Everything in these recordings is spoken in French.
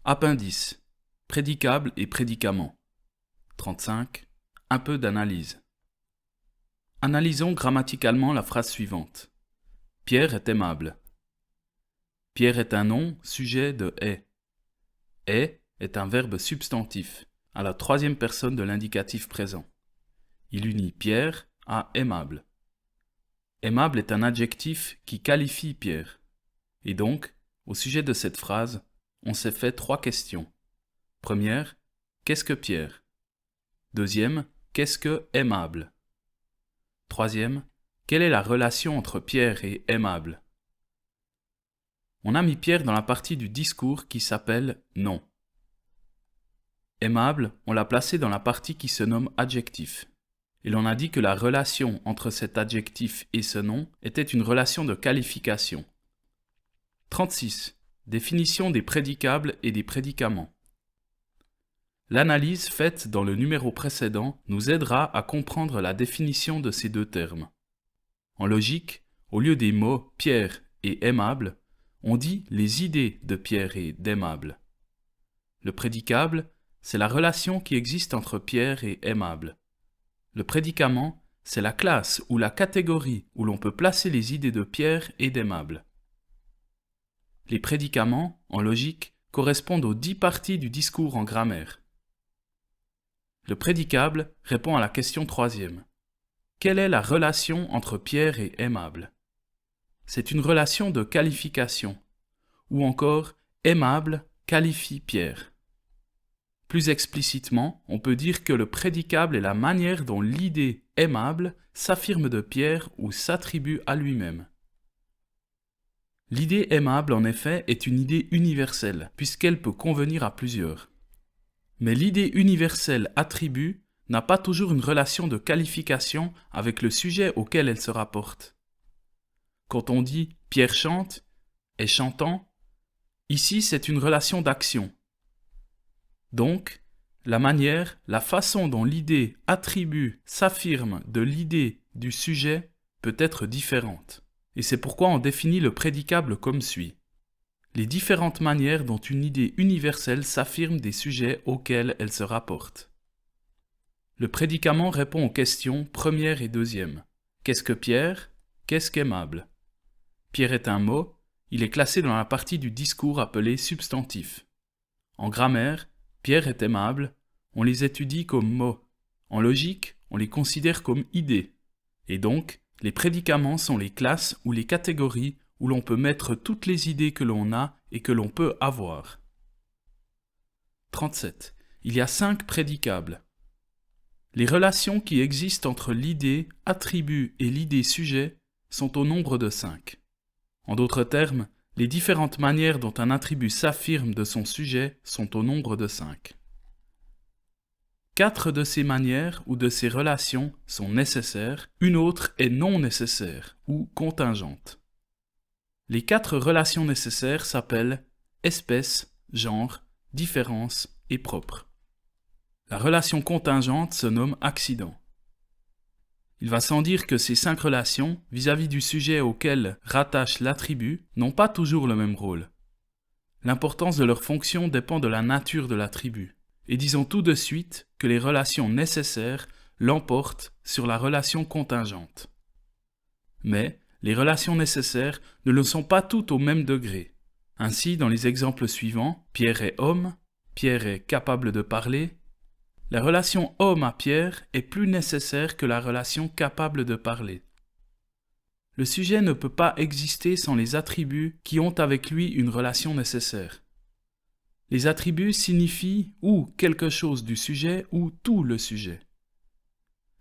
Appendice. Prédicable et prédicament. 35. Un peu d'analyse. Analysons grammaticalement la phrase suivante. Pierre est aimable. Pierre est un nom, sujet de est. Est un verbe substantif, à la troisième personne de l'indicatif présent. Il unit Pierre à aimable. Aimable est un adjectif qui qualifie Pierre. Et donc, au sujet de cette phrase, on s'est fait 3 questions. Première, qu'est-ce que Pierre? Deuxième, qu'est-ce que aimable? Troisième, quelle est la relation entre Pierre et aimable? On a mis Pierre dans la partie du discours qui s'appelle nom. Aimable, on l'a placé dans la partie qui se nomme adjectif. Et l'on a dit que la relation entre cet adjectif et ce nom était une relation de qualification. 36. Définition des prédicables et des prédicaments. L'analyse faite dans le numéro précédent nous aidera à comprendre la définition de ces deux termes. En logique, au lieu des mots Pierre et aimable, on dit les idées de Pierre et d'aimable. Le prédicable, c'est la relation qui existe entre Pierre et aimable. Le prédicament, c'est la classe ou la catégorie où l'on peut placer les idées de Pierre et d'aimable. Les prédicaments, en logique, correspondent aux 10 parties du discours en grammaire. Le prédicable répond à la question 3e. Quelle est la relation entre Pierre et aimable? C'est une relation de qualification, ou encore aimable qualifie Pierre. Plus explicitement, on peut dire que le prédicable est la manière dont l'idée aimable s'affirme de Pierre ou s'attribue à lui-même. L'idée aimable, en effet, est une idée universelle, puisqu'elle peut convenir à plusieurs. Mais l'idée universelle attribue n'a pas toujours une relation de qualification avec le sujet auquel elle se rapporte. Quand on dit « Pierre chante » et « chantant », ici c'est une relation d'action. Donc, la manière, la façon dont l'idée attribue s'affirme de l'idée du sujet peut être différente. Et c'est pourquoi on définit le prédicable comme suit. Les différentes manières dont une idée universelle s'affirme des sujets auxquels elle se rapporte. Le prédicament répond aux questions première et deuxième. Qu'est-ce que Pierre? Qu'est-ce qu'aimable? Pierre est un mot, il est classé dans la partie du discours appelée substantif. En grammaire, Pierre est aimable, on les étudie comme mots. En logique, on les considère comme idées. Et donc, les prédicaments sont les classes ou les catégories où l'on peut mettre toutes les idées que l'on a et que l'on peut avoir. 37. Il y a 5 prédicables. Les relations qui existent entre l'idée attribut et l'idée sujet sont au nombre de 5. En d'autres termes, les différentes manières dont un attribut s'affirme de son sujet sont au nombre de 5. 4 de ces manières ou de ces relations sont nécessaires, une autre est non nécessaire ou contingente. Les 4 relations nécessaires s'appellent espèce, genre, différence et propre. La relation contingente se nomme accident. Il va sans dire que ces 5 relations, vis-à-vis du sujet auquel rattache l'attribut, n'ont pas toujours le même rôle. L'importance de leur fonction dépend de la nature de l'attribut. Et disons tout de suite que les relations nécessaires l'emportent sur la relation contingente. Mais les relations nécessaires ne le sont pas toutes au même degré. Ainsi, dans les exemples suivants, Pierre est homme, Pierre est capable de parler, la relation homme à Pierre est plus nécessaire que la relation capable de parler. Le sujet ne peut pas exister sans les attributs qui ont avec lui une relation nécessaire. Les attributs signifient ou quelque chose du sujet ou tout le sujet.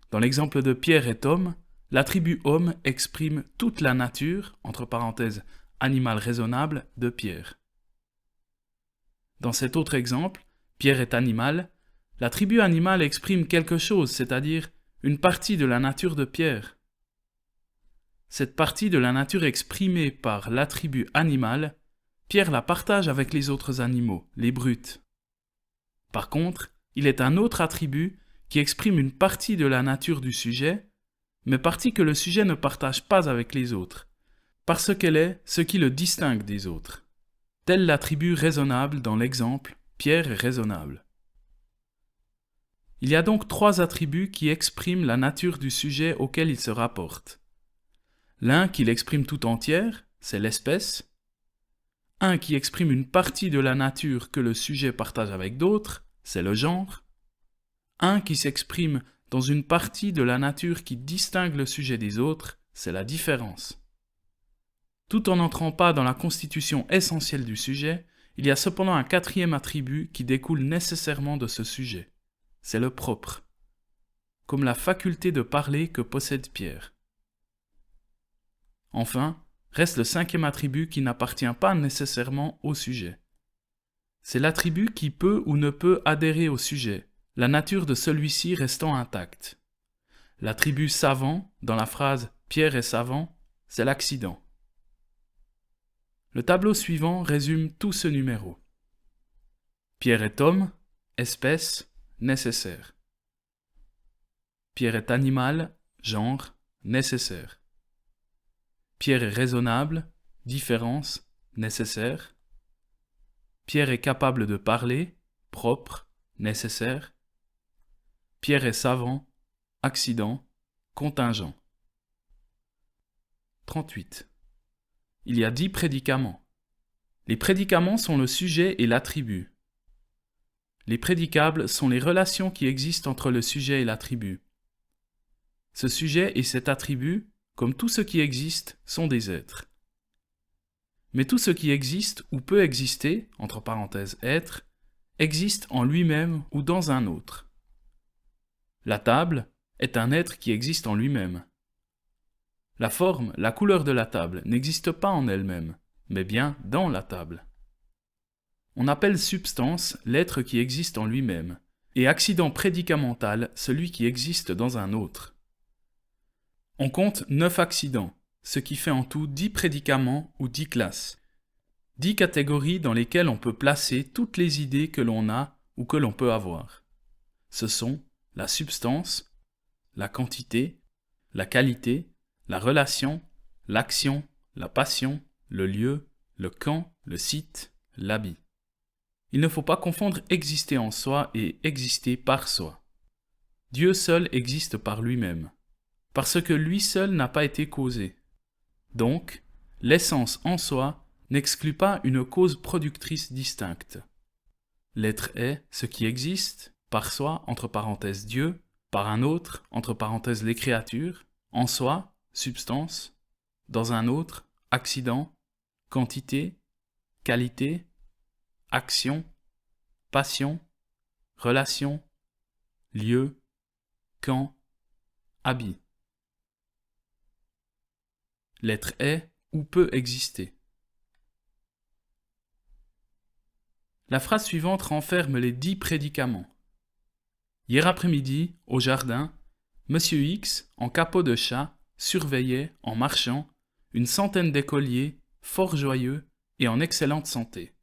Dans l'exemple de Pierre est homme, l'attribut homme exprime toute la nature, entre parenthèses, animal raisonnable, de Pierre. Dans cet autre exemple, Pierre est animal, l'attribut animal exprime quelque chose, c'est-à-dire une partie de la nature de Pierre. Cette partie de la nature exprimée par l'attribut animal, Pierre la partage avec les autres animaux, les brutes. Par contre, il est un autre attribut qui exprime une partie de la nature du sujet, mais partie que le sujet ne partage pas avec les autres, parce qu'elle est ce qui le distingue des autres. tel l'attribut raisonnable dans l'exemple « Pierre est raisonnable ». Il y a donc 3 attributs qui expriment la nature du sujet auquel il se rapporte. L'un qui l'exprime tout entière, c'est l'espèce. Un qui exprime une partie de la nature que le sujet partage avec d'autres, c'est le genre. Un qui s'exprime dans une partie de la nature qui distingue le sujet des autres, c'est la différence. Tout en n'entrant pas dans la constitution essentielle du sujet, il y a cependant un 4e attribut qui découle nécessairement de ce sujet. C'est le propre, comme la faculté de parler que possède Pierre. Enfin, reste le 5e attribut qui n'appartient pas nécessairement au sujet. C'est l'attribut qui peut ou ne peut adhérer au sujet, la nature de celui-ci restant intacte. L'attribut savant, dans la phrase « Pierre est savant », c'est l'accident. Le tableau suivant résume tout ce numéro. Pierre est homme, espèce, nécessaire. Pierre est animal, genre, nécessaire. Pierre est raisonnable, différence, nécessaire. Pierre est capable de parler, propre, nécessaire. Pierre est savant, accident, contingent. 38. Il y a 10 prédicaments. Les prédicaments sont le sujet et l'attribut. Les prédicables sont les relations qui existent entre le sujet et l'attribut. Ce sujet et cet attribut, comme tout ce qui existe, sont des êtres. Mais tout ce qui existe ou peut exister, entre parenthèses être, existe en lui-même ou dans un autre. La table est un être qui existe en lui-même. La forme, la couleur de la table n'existe pas en elle-même, mais bien dans la table. On appelle substance l'être qui existe en lui-même, et accident prédicamental celui qui existe dans un autre. On compte 9 accidents, ce qui fait en tout 10 prédicaments ou 10 classes. 10 catégories dans lesquelles on peut placer toutes les idées que l'on a ou que l'on peut avoir. Ce sont la substance, la quantité, la qualité, la relation, l'action, la passion, le lieu, le quand, le site, l'habit. Il ne faut pas confondre exister en soi et exister par soi. Dieu seul existe par lui-même, parce que lui seul n'a pas été causé. Donc, l'essence en soi n'exclut pas une cause productrice distincte. L'être est ce qui existe, par soi, entre parenthèses Dieu, par un autre, entre parenthèses les créatures, en soi, substance, dans un autre, accident, quantité, qualité, action, passion, relation, lieu, quand, habit. L'être est ou peut exister. La phrase suivante renferme les 10 prédicaments. Hier après-midi, au jardin, Monsieur X, en capot de chat, surveillait, en marchant, une centaine d'écoliers, fort joyeux et en excellente santé.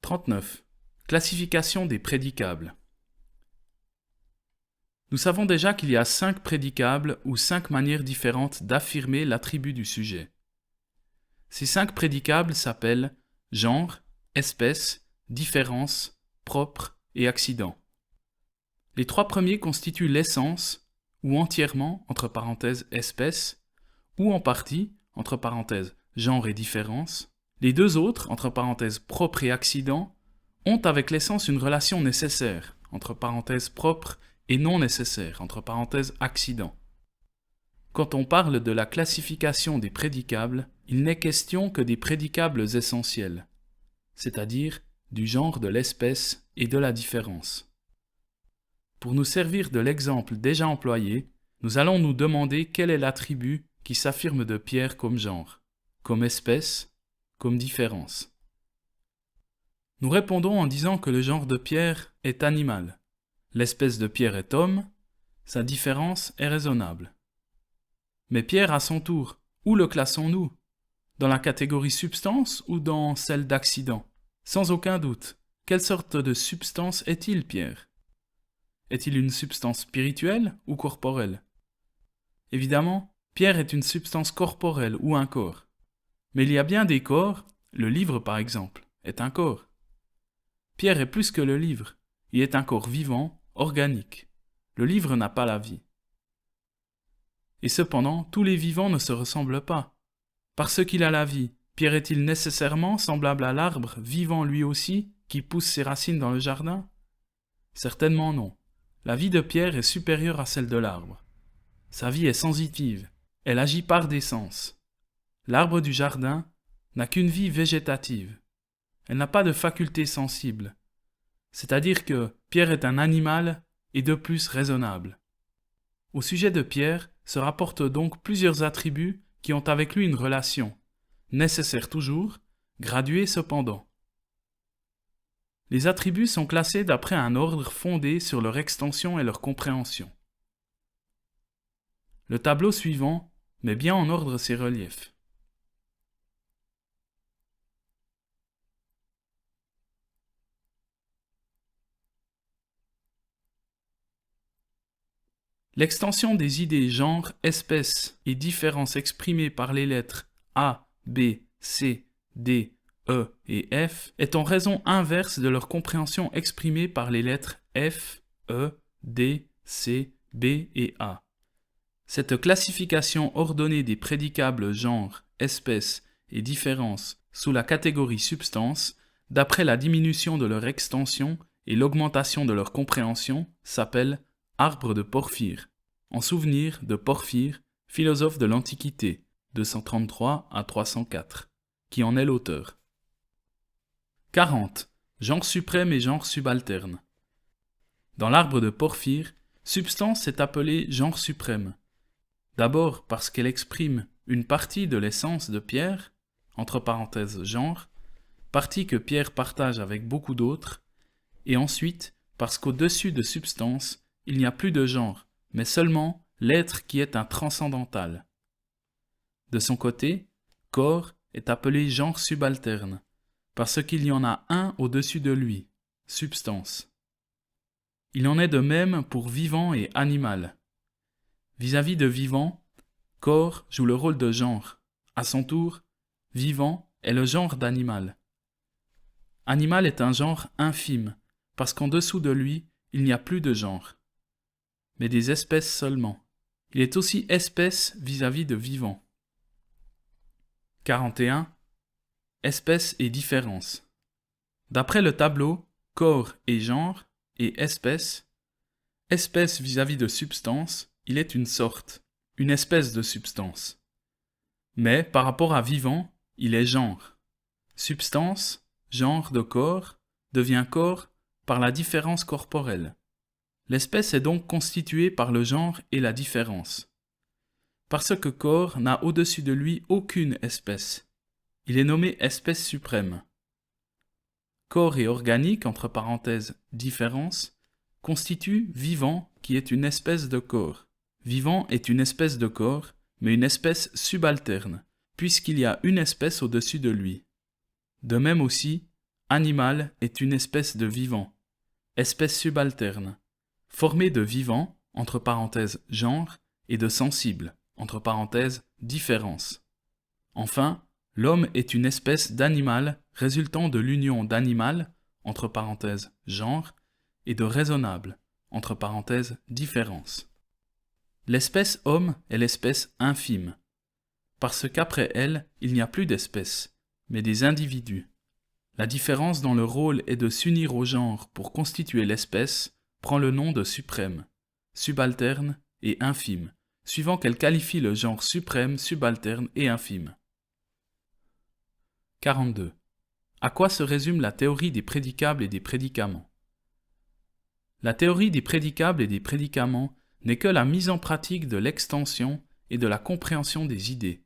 39. Classification des prédicables. Nous savons déjà qu'il y a 5 prédicables ou 5 manières différentes d'affirmer l'attribut du sujet. Ces 5 prédicables s'appellent genre, espèce, différence, propre et accident. Les 3 premiers constituent l'essence, ou entièrement, entre parenthèses espèce, ou en partie, entre parenthèses genre et différence. Les 2 autres, entre parenthèses propre et accident, ont avec l'essence une relation nécessaire, entre parenthèses propre et non nécessaire, entre parenthèses accident. Quand on parle de la classification des prédicables, il n'est question que des prédicables essentiels, c'est-à-dire du genre de l'espèce et de la différence. Pour nous servir de l'exemple déjà employé, nous allons nous demander quel est l'attribut qui s'affirme de Pierre comme genre, comme espèce, comme différence. Nous répondons en disant que le genre de Pierre est animal, l'espèce de Pierre est homme, sa différence est raisonnable. Mais Pierre à son tour, où le classons-nous? Dans la catégorie substance ou dans celle d'accident? Sans aucun doute, quelle sorte de substance est-il, Pierre? Est-il une substance spirituelle ou corporelle? Évidemment, Pierre est une substance corporelle ou un corps. Mais il y a bien des corps, Le livre, par exemple, est un corps. Pierre est plus que le livre. Il est un corps vivant, organique. Le livre n'a pas la vie. Et cependant, tous les vivants ne se ressemblent pas. Parce qu'il a la vie, Pierre est-il nécessairement semblable à l'arbre, vivant lui aussi, qui pousse ses racines dans le jardin? Certainement non. La vie de Pierre est supérieure à celle de l'arbre. Sa vie est sensitive, elle agit par des sens. L'arbre du jardin n'a qu'une vie végétative. Elle n'a pas de faculté sensible. C'est-à-dire que Pierre est un animal et de plus raisonnable. Au sujet de Pierre se rapportent donc plusieurs attributs qui ont avec lui une relation, nécessaire toujours, graduée cependant. Les attributs sont classés d'après un ordre fondé sur leur extension et leur compréhension. Le tableau suivant met bien en ordre ces reliefs. L'extension des idées genre, espèce et différence exprimées par les lettres A, B, C, D, E et F est en raison inverse de leur compréhension exprimée par les lettres F, E, D, C, B et A. Cette classification ordonnée des prédicables genre, espèce et différence sous la catégorie substance, d'après la diminution de leur extension et l'augmentation de leur compréhension, s'appelle arbre de Porphyre, en souvenir de Porphyre, philosophe de l'Antiquité, 233 à 304, qui en est l'auteur. 40. Genre suprême et genre subalterne. Dans l'arbre de Porphyre, substance est appelée genre suprême. D'abord parce qu'elle exprime une partie de l'essence de Pierre, entre parenthèses genre, partie que Pierre partage avec beaucoup d'autres, et ensuite parce qu'au-dessus de substance, il n'y a plus de genre, mais seulement l'être qui est un transcendantal. De son côté, corps est appelé genre subalterne, parce qu'il y en a un au-dessus de lui, substance. Il en est de même pour vivant et animal. Vis-à-vis de vivant, corps joue le rôle de genre. À son tour, vivant est le genre d'animal. Animal est un genre infime, parce qu'en dessous de lui, il n'y a plus de genre, mais des espèces seulement. Il est aussi espèce vis-à-vis de vivant. 41. Espèce et différence. D'après le tableau, corps et genre, et espèce vis-à-vis de substance, il est une sorte, une espèce de substance. Mais par rapport à vivant, il est genre. Substance, genre de corps, devient corps par la différence corporelle. L'espèce est donc constituée par le genre et la différence. Parce que corps n'a au-dessus de lui aucune espèce. Il est nommé espèce suprême. Corps et organique, entre parenthèses, différence, constitue vivant qui est une espèce de corps. Vivant est une espèce de corps, mais une espèce subalterne, puisqu'il y a une espèce au-dessus de lui. De même aussi, animal est une espèce de vivant, espèce subalterne, formée de vivant, entre parenthèses genre, et de sensible, entre parenthèses différence. Enfin, l'homme est une espèce d'animal résultant de l'union d'animal, entre parenthèses genre, et de raisonnable, entre parenthèses différence. L'espèce homme est l'espèce infime, parce qu'après elle, il n'y a plus d'espèces, mais des individus. La différence dans le rôle est de s'unir au genre pour constituer l'espèce prend le nom de suprême, subalterne et infime, suivant qu'elle qualifie le genre suprême, subalterne et infime. 42. À quoi se résume la théorie des prédicables et des prédicaments? La théorie des prédicables et des prédicaments n'est que la mise en pratique de l'extension et de la compréhension des idées.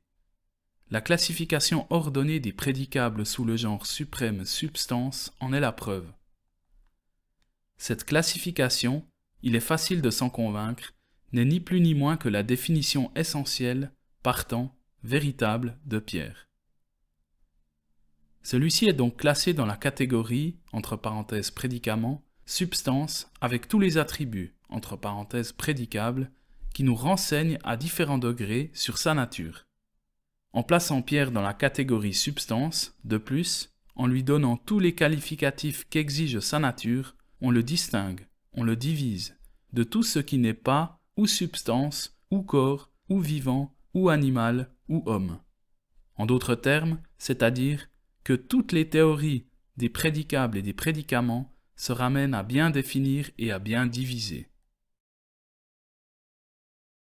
La classification ordonnée des prédicables sous le genre suprême substance en est la preuve. Cette classification, il est facile de s'en convaincre, n'est ni plus ni moins que la définition essentielle, partant, véritable de Pierre. Celui-ci est donc classé dans la catégorie, entre parenthèses prédicaments, substance avec tous les attributs, entre parenthèses prédicables, qui nous renseignent à différents degrés sur sa nature. En plaçant Pierre dans la catégorie substance, de plus, en lui donnant tous les qualificatifs qu'exige sa nature, on le distingue, on le divise, de tout ce qui n'est pas ou substance, ou corps, ou vivant, ou animal, ou homme. En d'autres termes, c'est-à-dire que toutes les théories des prédicables et des prédicaments se ramènent à bien définir et à bien diviser.